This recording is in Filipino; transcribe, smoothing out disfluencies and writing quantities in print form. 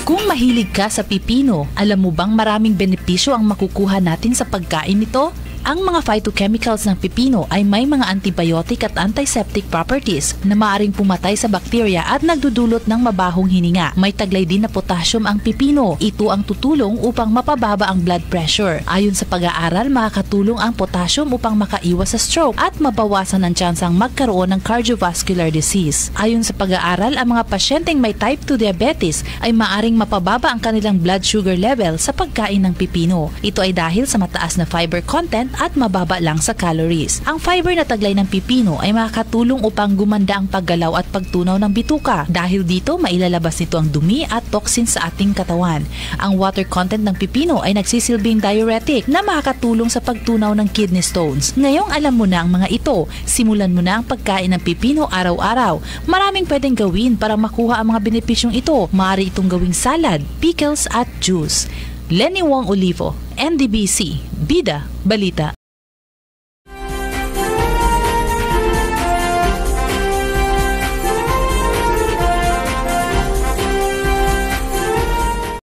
Kung mahilig ka sa pipino, alam mo bang maraming benepisyo ang makukuha natin sa pagkain nito? Ang mga phytochemicals ng pipino ay may mga antibiotic at antiseptic properties na maaaring pumatay sa bakterya at nagdudulot ng mabahong hininga. May taglay din na potassium ang pipino. Ito ang tutulong upang mapababa ang blood pressure. Ayon sa pag-aaral, makakatulong ang potassium upang makaiwas sa stroke at mabawasan ang tsansang magkaroon ng cardiovascular disease. Ayon sa pag-aaral, ang mga pasyenteng may type 2 diabetes ay maaaring mapababa ang kanilang blood sugar level sa pagkain ng pipino. Ito ay dahil sa mataas na fiber content at mababa lang sa calories. Ang fiber na taglay ng pipino ay makakatulong upang gumanda ang paggalaw at pagtunaw ng bituka. Dahil dito, mailalabas nito ang dumi at toxins sa ating katawan. Ang water content ng pipino ay nagsisilbing diuretic na makakatulong sa pagtunaw ng kidney stones. Ngayong alam mo na ang mga ito, simulan mo na ang pagkain ng pipino araw-araw. Maraming pwedeng gawin para makuha ang mga benepisyong ito. Maaari itong gawing salad, pickles at juice. Lenny Wong Olivo, NDBC, Bida, Balita.